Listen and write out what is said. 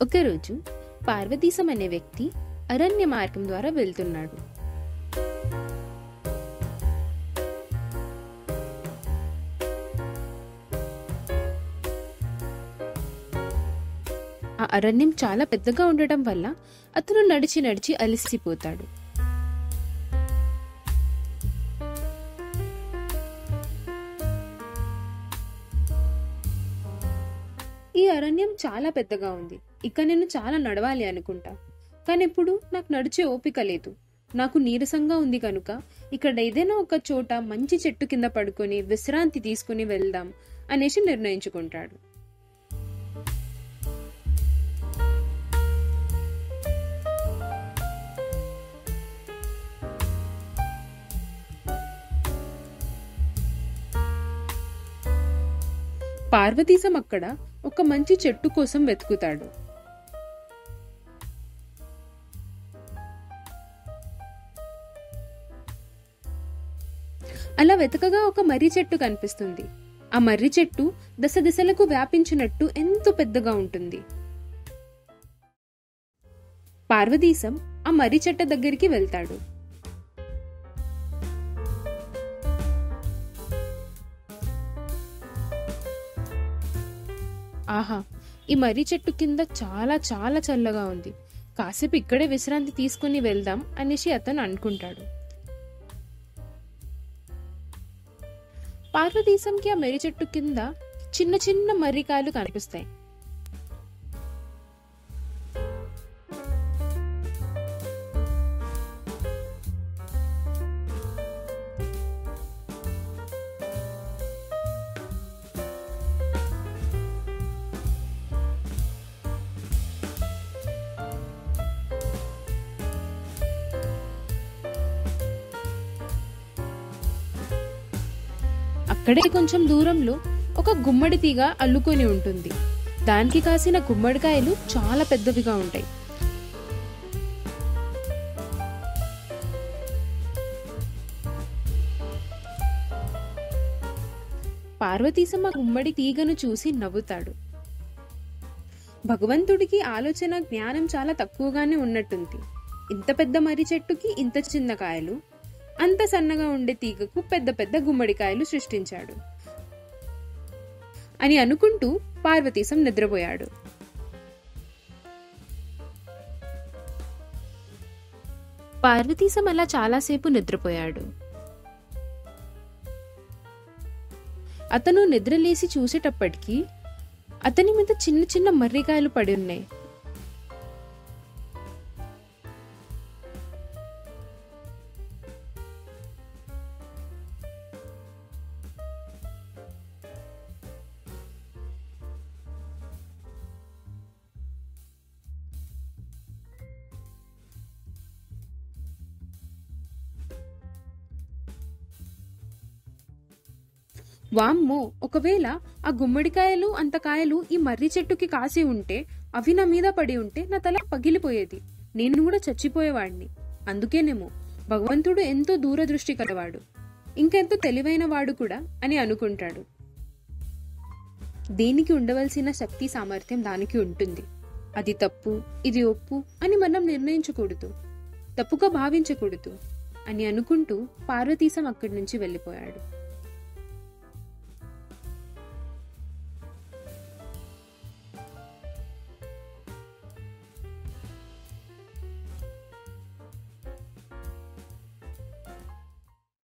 ఒకరోజు పార్వతీశం అనే వ్యక్తి అరణ్య మార్గం ద్వారా వెళ్తున్నాడు. ఆ అరణ్యం చాలా పెద్దగా ఉండటం వల్ల అతను నడిచి నడిచి అలసిపోతాడు. ఈ అరణ్యం చాలా పెద్దగా ఉంది. ఇక నేను చాలా నడవాలి అనుకుంటా, కానీ ఇప్పుడు నాకు నడిచే ఓపిక లేదు. నాకు నీరసంగా ఉంది కనుక ఇక్కడ ఏదైనా ఒక చోట మంచి చెట్టు కింద పడుకొని విశ్రాంతి తీసుకుని వెళ్దాం అనేసి నిర్ణయించుకుంటాడు. పార్వతీశం అక్కడ ఒక మంచి చెట్టు కోసం వెతుకుతాడు. అలా వెతకగా ఒక మర్రి చెట్టు కనిపిస్తుంది. ఆ మర్రి చెట్టు దశ దిశలకు వ్యాపించినట్టు ఎంతో పెద్దగా ఉంటుంది. పార్వతీశం ఆ మర్రి చెట్టు దగ్గరికి వెళ్తాడు. ఆహా, ఈ మర్రి చెట్టు కింద చాలా చాలా చల్లగా ఉంది. కాసేపు ఇక్కడే విశ్రాంతి తీసుకుని వెళ్దాం అనేసి అతను అనుకుంటాడు. పార్వతీశంకి ఆ మర్రి చెట్టు కింద చిన్న చిన్న మర్రికాయలు కనిపిస్తాయి. అక్కడే కొంచెం దూరంలో ఒక గుమ్మడి తీగ అల్లుకొని ఉంటుంది. దానికి కాసిన గుమ్మడికాయలు చాలా పెద్దవిగా ఉంటాయి. పార్వతీశం ఆ గుమ్మడి తీగను చూసి నవ్వుతాడు. భగవంతుడికి ఆలోచన జ్ఞానం చాలా తక్కువగానే ఉన్నట్టుంది. ఇంత పెద్ద మర్రి చెట్టుకి ఇంత చిన్న కాయలు, అంత సన్నగా ఉండే తీగకు పెద్ద పెద్ద గుమ్మడికాయలు సృష్టించాడు అని అనుకుంటూ పార్వతీశం నిద్రపోయాడు. పార్వతీశం అలా చాలాసేపు నిద్రపోయాడు. అతను నిద్రలేసి చూసేటప్పటికి అతని మీద చిన్న చిన్న మర్రికాయలు పడి ఉన్నాయి. వామ్మో, ఒకవేళ ఆ గుమ్మడికాయలు అంత కాయలు ఈ మర్రి చెట్టుకి కాసి ఉంటే, అవి నా మీద పడి ఉంటే నా తల పగిలిపోయేది. నేను కూడా చచ్చిపోయేవాడిని. అందుకేనేమో భగవంతుడు ఎంతో దూరదృష్టి కలవాడు, ఇంకెంతో తెలివైన వాడు కూడా అని అనుకుంటాడు. దేనికి ఉండవలసిన శక్తి సామర్థ్యం దానికి ఉంటుంది. అది తప్పు, ఇది ఒప్పు అని మనం నిర్ణయించకూడదు, తప్పుగా భావించకూడదు అని అనుకుంటూ పార్వతీశం అక్కడి నుంచి వెళ్ళిపోయాడు.